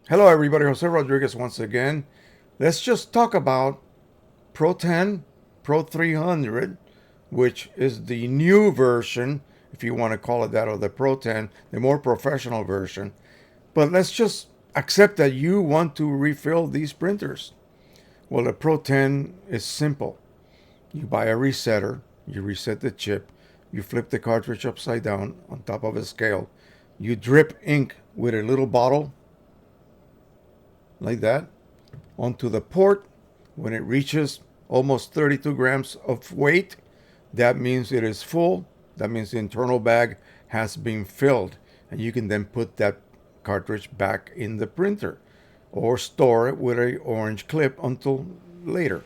Hello, everybody. Jose Rodriguez once again. Let's just talk about Pro 10, Pro 300, which is the new version, if you want to call it that, of the Pro 10, the more professional version. But let's just accept that you want to refill these printers. Well, the Pro 10 is simple. You buy a resetter, you reset the chip, you flip the cartridge upside down on top of a scale, you drip ink with a little bottle like that onto the port. When it reaches almost 32 grams of weight, that means it is full. That means the internal bag has been filled. And you can then put that cartridge back in the printer or store it with a orange clip until later.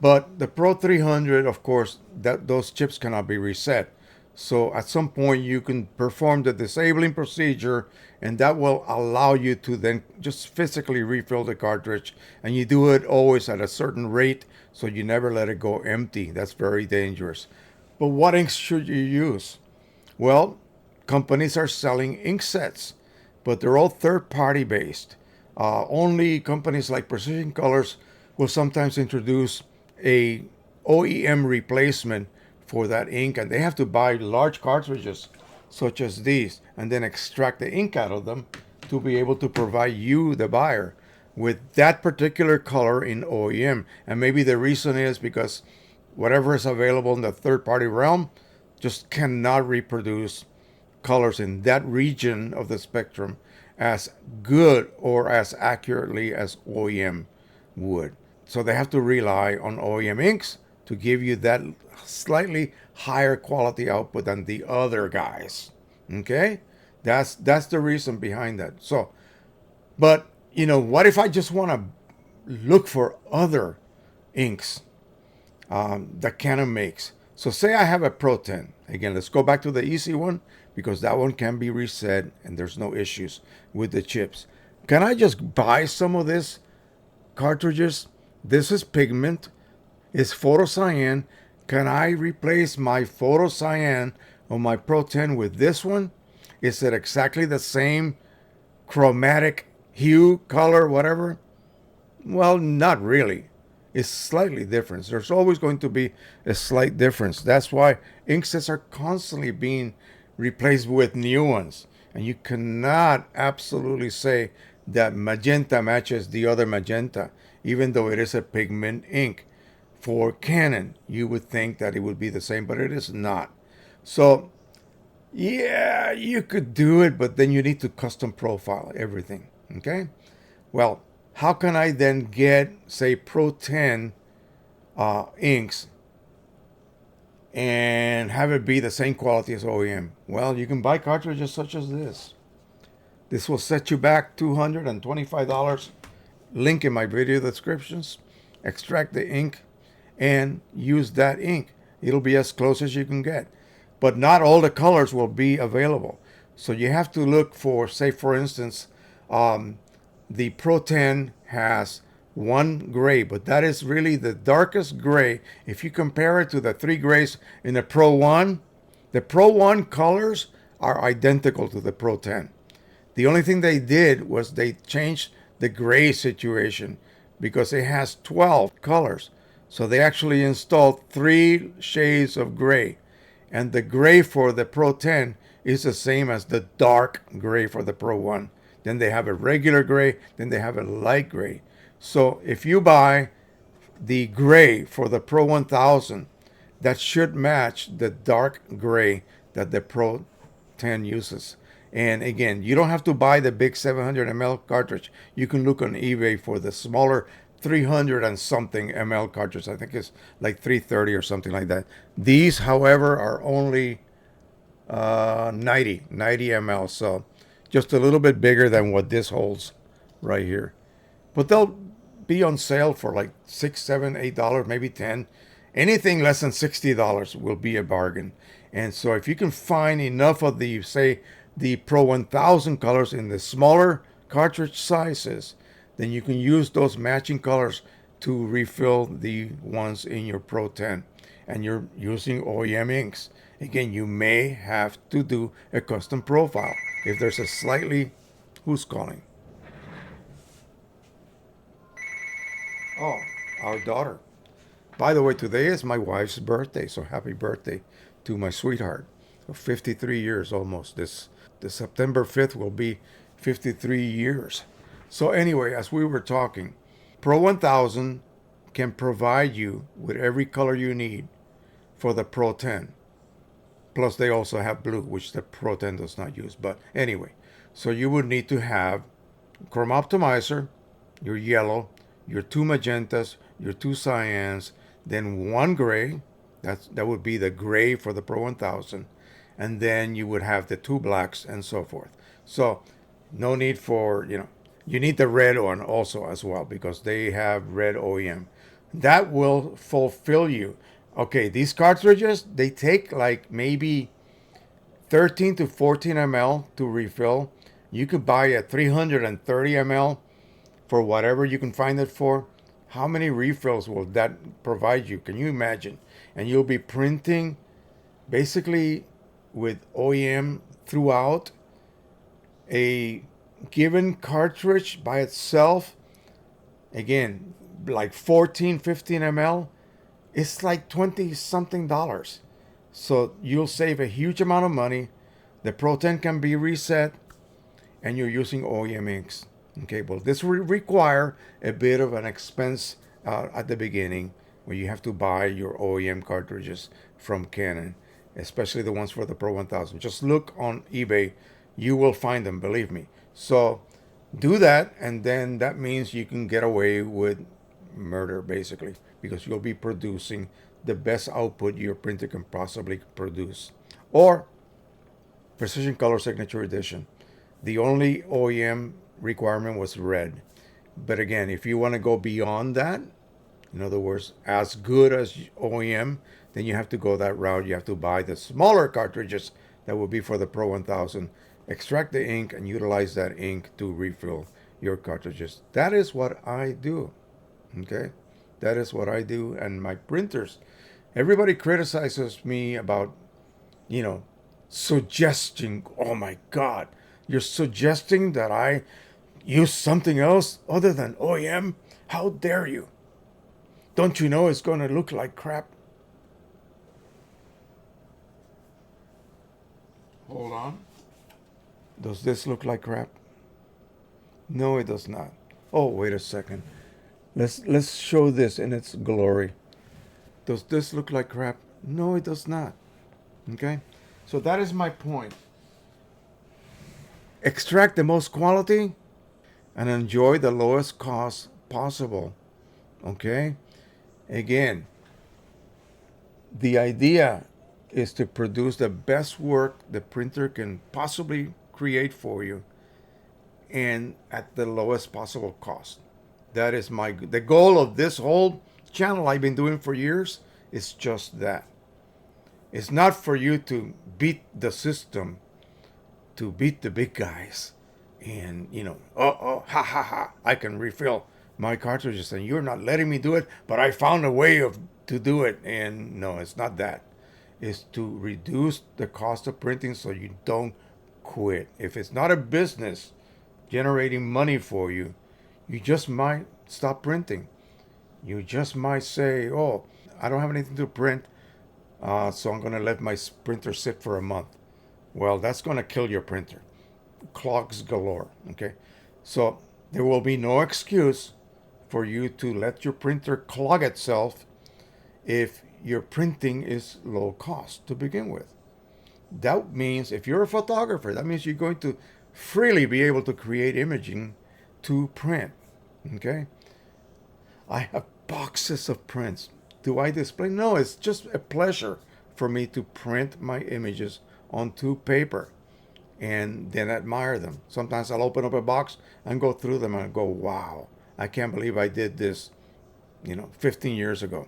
But the Pro 300, of course, that those chips cannot be reset. So at some point you can perform the disabling procedure, and that will allow you to then just physically refill the cartridge. And you do it always at a certain rate, so you never let it go empty. That's very dangerous. But what inks should you use? Well, companies are selling ink sets, but they're all third party based. Only companies like Precision Colors will sometimes introduce a OEM replacement for that ink, and they have to buy large cartridges such as these and then extract the ink out of them to be able to provide you, the buyer, with that particular color in OEM. And maybe the reason is because whatever is available in the third party realm just cannot reproduce colors in that region of the spectrum as good or as accurately as OEM would. So they have to rely on OEM inks to give you that slightly higher quality output than the other guys. Okay? That's the reason behind that. So, but what if I just want to look for other inks that Canon makes? So say I have a Pro 10. Again, let's go back to the easy one because that one can be reset and there's no issues with the chips. Can I just buy some of this cartridges? This is pigment. It's photocyan. Can I replace my photocyan on my Pro 10 with this one? Is it exactly the same chromatic hue, color, whatever? Well, not really. It's slightly different. There's always going to be a slight difference. That's why inksets are constantly being replaced with new ones. And you cannot absolutely say that magenta matches the other magenta, even though it is a pigment ink. For Canon, you would think that it would be the same, but it is not. So, yeah, you could do it, but then you need to custom profile everything. Okay? Well, how can I then get, say, Pro 10 inks and have it be the same quality as OEM? Well, you can buy cartridges such as this. This will set you back $225. Link in my video descriptions. Extract the ink and use that ink. It'll be as close as you can get. But not all the colors will be available. So you have to look for, say, for instance, the Pro 10 has one gray, but that is really the darkest gray. If you compare it to the three grays in the Pro 1, the Pro 1 colors are identical to the Pro 10. The only thing they did was they changed the gray situation because it has 12 colors. So they actually installed three shades of gray. And the gray for the Pro 10 is the same as the dark gray for the Pro 1. Then they have a regular gray, then they have a light gray. So if you buy the gray for the Pro 1000, that should match the dark gray that the Pro 10 uses. And again, you don't have to buy the big 700 ml cartridge. You can look on eBay for the smaller 300 and something ml cartridge. I think it's like 330 or something like that. These, however, are only 90 ml. So just a little bit bigger than what this holds right here. But they'll be on sale for like $6, $7, $8, maybe 10. Anything less than $60 will be a bargain. And so if you can find enough of the, say, the Pro 1000 colors in the smaller cartridge sizes, then you can use those matching colors to refill the ones in your Pro 10. And you're using OEM inks. Again, you may have to do a custom profile if there's a slightly... Who's calling? Oh, our daughter. By the way, today is my wife's birthday, so happy birthday to my sweetheart of 53 years almost. This September 5th will be 53 years. So anyway, as we were talking, Pro 1000 can provide you with every color you need for the Pro 10. Plus they also have blue, which the Pro 10 does not use. But anyway, so you would need to have Chrome Optimizer, your yellow, your two magentas, your two cyans, then one gray. That would be the gray for the Pro 1000, and then you would have the two blacks and so forth. So no need for you need the red one also as well because they have red OEM. That will fulfill you. Okay, these cartridges they take like maybe 13 to 14 ml to refill. You could buy a 330 ml for whatever you can find it for. How many refills will that provide you? Can you imagine? And you'll be printing basically with OEM throughout. A given cartridge by itself, again, like 14, 15 ml, it's like 20 something dollars. So you'll save a huge amount of money. The Pro 10 can be reset and you're using OEM inks. Okay, well, this will require a bit of an expense at the beginning where you have to buy your OEM cartridges from Canon, especially the ones for the Pro 1000. Just look on eBay, you will find them, believe me. So do that, and then that means you can get away with murder, basically, because you'll be producing the best output your printer can possibly produce. Or Precision Color Signature Edition. The only OEM requirement was red. But again, if you want to go beyond that, in other words, as good as OEM, then you have to go that route. You have to buy the smaller cartridges that will be for the Pro 1000, extract the ink, and utilize that ink to refill your cartridges. That is what I do. Okay? That is what I do. And my printers, everybody criticizes me about, you know, suggesting, oh my God, you're suggesting that I use something else other than OEM? How dare you? Don't you know it's going to look like crap? Hold on. Does this look like crap? No, it does not. Oh, wait a second. Let's show this in its glory. Does this look like crap? No, it does not. Okay? So that is my point. Extract the most quality and enjoy the lowest cost possible. Okay? Again, the idea is to produce the best work the printer can possibly create for you and at the lowest possible cost. That is the goal of this whole channel I've been doing for years is just that. It's not for you to beat the system, to beat the big guys and ha ha ha, I can refill my cartridges and you're not letting me do it, but I found a way to do it. And no, it's not that. It's to reduce the cost of printing so you don't quit. If it's not a business generating money for you, you just might stop printing. You just might say, oh, I don't have anything to print, so I'm going to let my printer sit for a month. Well, that's going to kill your printer. Clogs galore. Okay, so there will be no excuse for you to let your printer clog itself if your printing is low cost to begin with. That means if you're a photographer, that means you're going to freely be able to create imaging to print. Okay, I have boxes of prints. Do I display? No, it's just a pleasure for me to print my images onto paper and then admire them. Sometimes I'll open up a box and go through them and go, wow, I can't believe I did this, 15 years ago.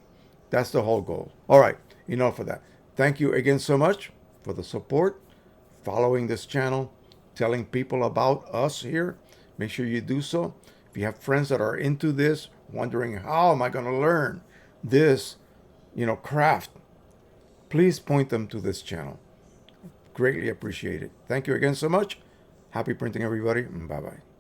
That's the whole goal. All right, enough of that. Thank you again so much for the support, following this channel, telling people about us here. Make sure you do so. If you have friends that are into this, wondering how am I going to learn this, craft, please point them to this channel. Greatly appreciate it. Thank you again so much. Happy printing, everybody. Bye-bye.